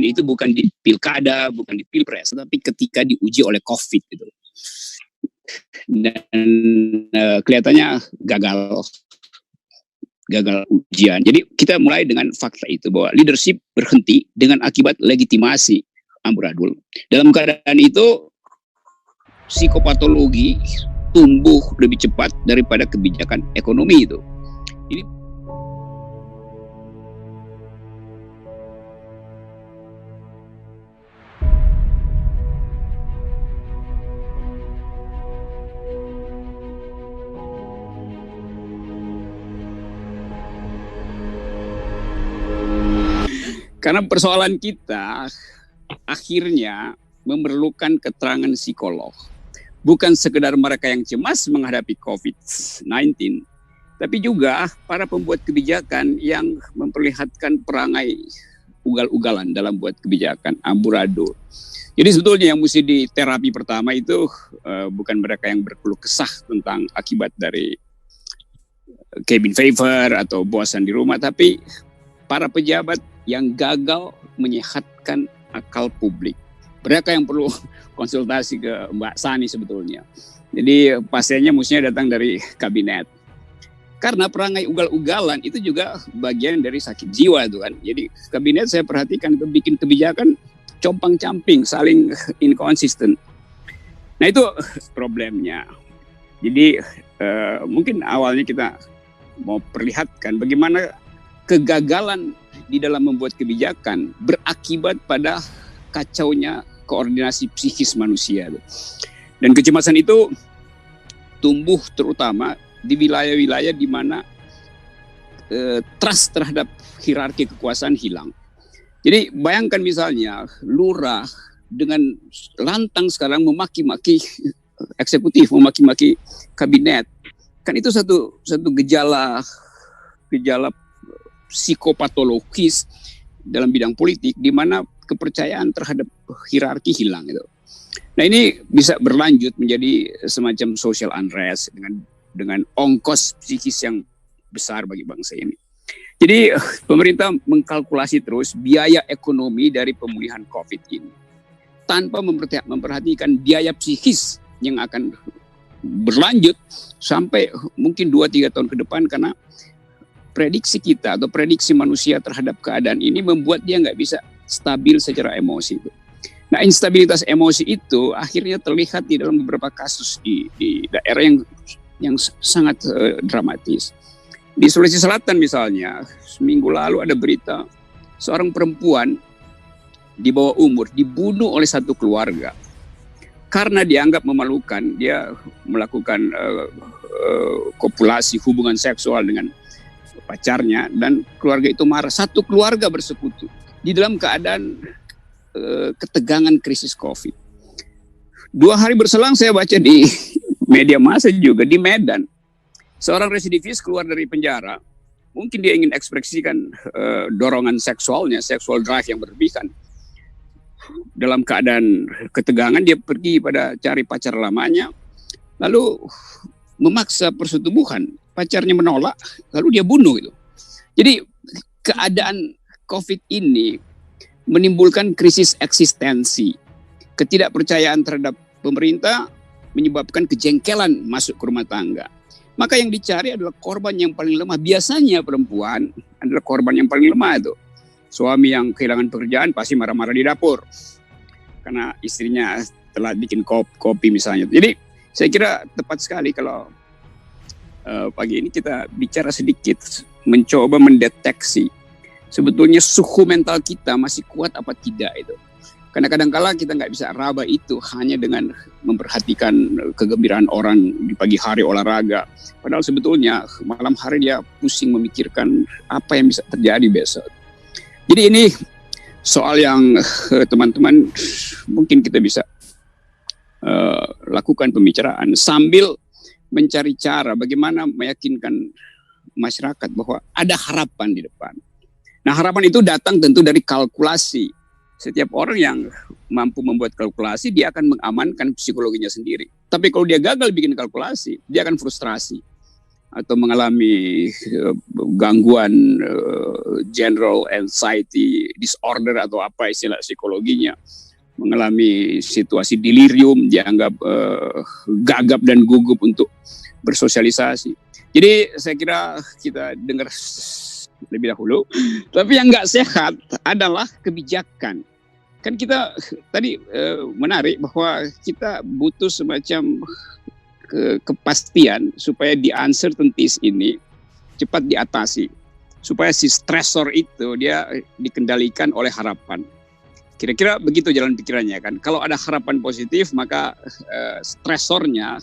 ini itu bukan di pilkada, bukan di pilpres, tapi ketika diuji oleh COVID gitu. Dan kelihatannya gagal ujian. Jadi kita mulai dengan fakta itu bahwa leadership berhenti dengan akibat legitimasi amburadul. Dalam keadaan itu psikopatologi tumbuh lebih cepat daripada kebijakan ekonomi itu. Ini karena persoalan kita akhirnya memerlukan keterangan psikolog. Bukan sekedar mereka yang cemas menghadapi COVID-19, tapi juga para pembuat kebijakan yang memperlihatkan perangai ugal-ugalan dalam buat kebijakan, amburadul. Jadi sebetulnya yang mesti di terapi pertama itu bukan mereka yang berkeluh kesah tentang akibat dari cabin fever atau bosan di rumah, tapi para pejabat yang gagal menyehatkan akal publik. Mereka yang perlu konsultasi ke Mbak Sani sebetulnya. Jadi pasiennya mestinya datang dari kabinet. Karena perangai ugal-ugalan itu juga bagian dari sakit jiwa itu kan. Jadi kabinet saya perhatikan itu bikin kebijakan compang-camping, saling inkonsisten. Nah itu problemnya. Jadi mungkin awalnya kita mau perlihatkan bagaimana kegagalan di dalam membuat kebijakan berakibat pada kacaunya koordinasi psikis manusia. Dan kecemasan itu tumbuh terutama di wilayah-wilayah di mana trust terhadap hierarki kekuasaan hilang. Jadi bayangkan misalnya lurah dengan lantang sekarang memaki-maki eksekutif, memaki-maki kabinet. Kan itu satu gejala psikopatologis dalam bidang politik di mana kepercayaan terhadap hierarki hilang itu. Nah ini bisa berlanjut menjadi semacam social unrest dengan ongkos psikis yang besar bagi bangsa ini. Jadi pemerintah mengkalkulasi terus biaya ekonomi dari pemulihan COVID ini tanpa memperhatikan biaya psikis yang akan berlanjut sampai mungkin 2-3 tahun ke depan, karena prediksi kita atau prediksi manusia terhadap keadaan ini membuat dia nggak bisa stabil secara emosi. Nah, instabilitas emosi itu akhirnya terlihat di dalam beberapa kasus di daerah yang sangat dramatis. Di Sulawesi Selatan misalnya, seminggu lalu ada berita seorang perempuan di bawah umur dibunuh oleh satu keluarga karena dianggap memalukan. Dia melakukan kopulasi, hubungan seksual dengan pacarnya, dan keluarga itu marah. Satu keluarga bersekutu di dalam keadaan ketegangan krisis COVID. 2 hari berselang saya baca di media massa juga di Medan, seorang residivis keluar dari penjara. Mungkin dia ingin ekspresikan dorongan seksualnya, seksual drive yang berlebihan. Dalam keadaan ketegangan dia pergi pada cari pacar lamanya, lalu memaksa persetubuhan. Pacarnya menolak, lalu dia bunuh itu. Jadi keadaan COVID ini menimbulkan krisis eksistensi. Ketidakpercayaan terhadap pemerintah menyebabkan kejengkelan masuk ke rumah tangga. Maka yang dicari adalah korban yang paling lemah. Biasanya perempuan adalah korban yang paling lemah itu. Suami yang kehilangan pekerjaan pasti marah-marah di dapur karena istrinya telah bikin kopi misalnya. Jadi saya kira tepat sekali kalau pagi ini kita bicara sedikit, mencoba mendeteksi sebetulnya suhu mental kita masih kuat apa tidak itu. Karena kadang-kala kita nggak bisa raba itu hanya dengan memperhatikan kegembiraan orang di pagi hari olahraga. Padahal sebetulnya malam hari dia pusing memikirkan apa yang bisa terjadi besok. Jadi ini soal yang teman-teman mungkin kita bisa lakukan pembicaraan sambil mencari cara bagaimana meyakinkan masyarakat bahwa ada harapan di depan. Nah, harapan itu datang tentu dari kalkulasi. Setiap orang yang mampu membuat kalkulasi, dia akan mengamankan psikologinya sendiri. Tapi kalau dia gagal bikin kalkulasi, dia akan frustrasi atau mengalami gangguan general anxiety disorder atau apa istilah psikologinya, mengalami situasi delirium, dianggap gagap dan gugup untuk bersosialisasi. Jadi saya kira kita dengar lebih dahulu. Tapi yang nggak sehat adalah kebijakan. Kan kita tadi menarik bahwa kita butuh semacam kepastian supaya the uncertainties ini cepat diatasi. Supaya si stresor itu dia dikendalikan oleh harapan. Kira-kira begitu jalan pikirannya kan. Kalau ada harapan positif maka stresornya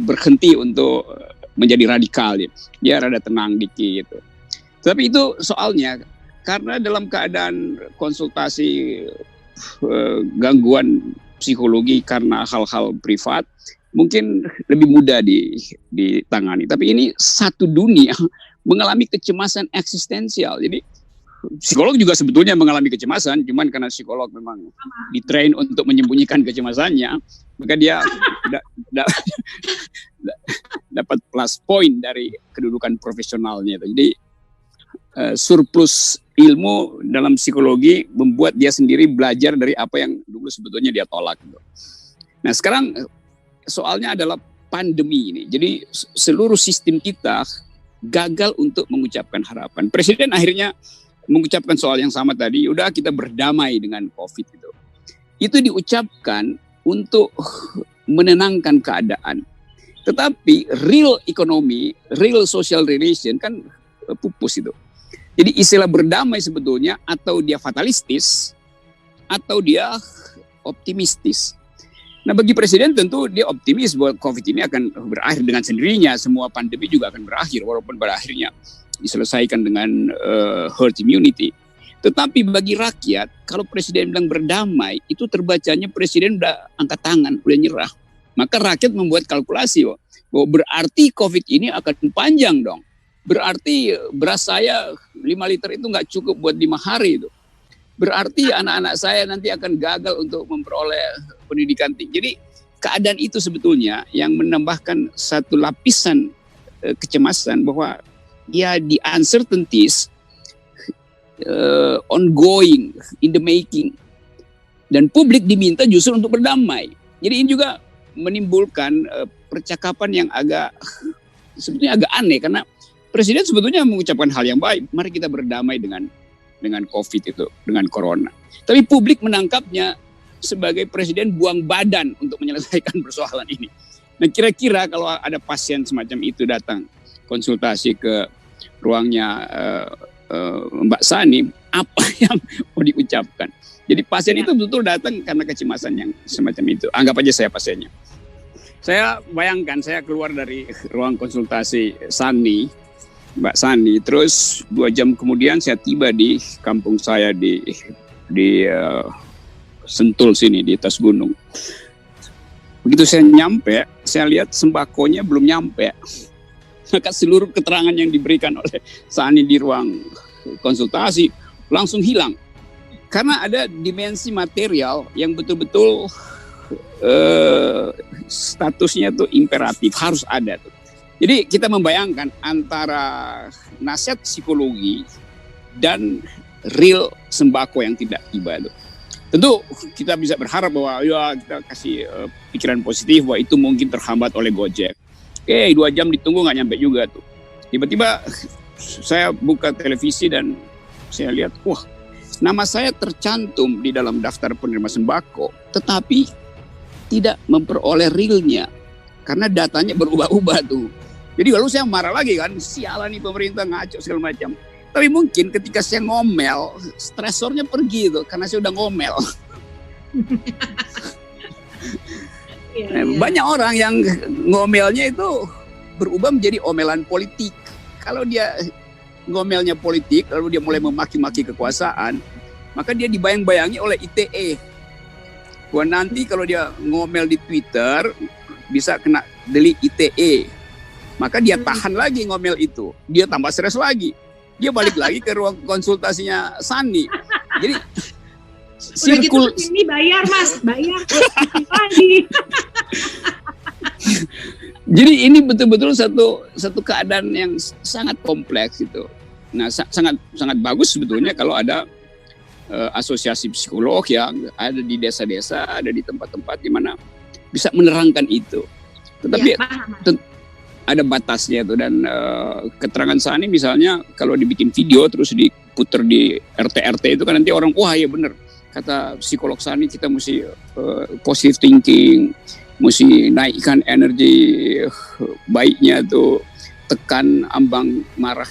berhenti untuk menjadi radikal, dia rada tenang dikit gitu. Tapi itu soalnya karena dalam keadaan konsultasi gangguan psikologi karena hal-hal privat mungkin lebih mudah ditangani. Tapi ini satu dunia mengalami kecemasan eksistensial. Jadi psikolog juga sebetulnya mengalami kecemasan, cuman karena psikolog memang ditrain untuk menyembunyikan kecemasannya, maka dia dapat plus point dari kedudukan profesionalnya. Jadi surplus ilmu dalam psikologi membuat dia sendiri belajar dari apa yang dulu sebetulnya dia tolak. Nah sekarang soalnya adalah pandemi ini. Jadi seluruh sistem kita gagal untuk mengucapkan harapan. Presiden akhirnya mengucapkan soal yang sama tadi, udah kita berdamai dengan COVID itu. Itu diucapkan untuk menenangkan keadaan. Tetapi real ekonomi, real social relation kan pupus itu. Jadi istilah berdamai sebetulnya atau dia fatalistis atau dia optimistis. Nah bagi presiden tentu dia optimis bahwa COVID ini akan berakhir dengan sendirinya. Semua pandemi juga akan berakhir walaupun pada akhirnya diselesaikan dengan herd immunity. Tetapi bagi rakyat, kalau presiden bilang berdamai, itu terbacanya presiden udah angkat tangan, udah nyerah. Maka rakyat membuat kalkulasi bahwa berarti COVID ini akan panjang dong. Berarti beras saya 5 liter itu nggak cukup buat 5 hari itu. Berarti anak-anak saya nanti akan gagal untuk memperoleh pendidikan tinggi. Jadi keadaan itu sebetulnya yang menambahkan satu lapisan kecemasan bahwa ya the uncertainties ongoing, in the making. Dan publik diminta justru untuk berdamai. Jadi ini juga menimbulkan percakapan yang sebetulnya agak aneh. Karena presiden sebetulnya mengucapkan hal yang baik. Mari kita berdamai dengan COVID itu, dengan corona. Tapi publik menangkapnya sebagai presiden buang badan untuk menyelesaikan persoalan ini. Nah kira-kira kalau ada pasien semacam itu datang konsultasi ke ruangnya Mbak Sani, apa yang mau diucapkan? Jadi pasien itu betul datang karena kecemasan yang semacam itu. Anggap aja saya pasiennya. Saya bayangkan saya keluar dari ruang konsultasi Sani, Mbak Sani, terus 2 jam kemudian saya tiba di kampung saya di Sentul sini di atas gunung. Begitu saya nyampe, saya lihat sembakonya belum nyampe. Maka seluruh keterangan yang diberikan oleh Sani di ruang konsultasi langsung hilang. Karena ada dimensi material yang betul-betul statusnya tuh imperatif, harus ada tuh. Jadi kita membayangkan antara nasihat psikologi dan real sembako yang tidak tiba itu. Tentu kita bisa berharap bahwa ya kita kasih pikiran positif bahwa itu mungkin terhambat oleh Gojek. 2 jam ditunggu nggak nyampe juga tuh. Tiba-tiba saya buka televisi dan saya lihat, wah, nama saya tercantum di dalam daftar penerima sembako, tetapi tidak memperoleh realnya karena datanya berubah-ubah tuh. Jadi lalu saya marah lagi kan, sialan nih pemerintah ngaco segala macam. Tapi mungkin ketika saya ngomel, stresornya pergi tuh karena saya udah ngomel. Banyak orang yang ngomelnya itu berubah menjadi omelan politik. Kalau dia ngomelnya politik, lalu dia mulai memaki-maki kekuasaan, maka dia dibayang-bayangi oleh ITE. Wah nanti kalau dia ngomel di Twitter, bisa kena delik ITE. Maka dia tahan lagi ngomel itu. Dia tambah stres lagi. Dia balik lagi ke ruang konsultasinya Sani. Jadi Udah gitu ini bayar mas, bayar lagi. Jadi ini betul-betul satu keadaan yang sangat kompleks itu. Nah sangat bagus sebetulnya kalau ada asosiasi psikolog yang ada di desa-desa, ada di tempat-tempat di mana bisa menerangkan itu. Tetapi ada batasnya tuh, dan keterangan Sani misalnya kalau dibikin video terus diputer di RT itu kan nanti orang wah ya bener kata psikolog Sani, kita mesti positive thinking, mesti naikkan energi baiknya tuh, tekan ambang marah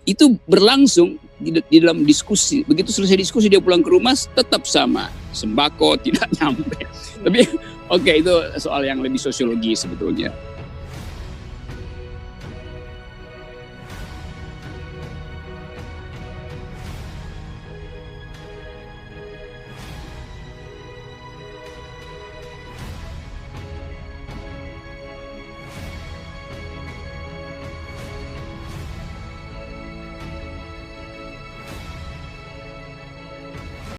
itu berlangsung di dalam diskusi. Begitu selesai diskusi dia pulang ke rumah tetap sama, sembako tidak nyampe. Tapi oke, itu soal yang lebih sosiologi sebetulnya.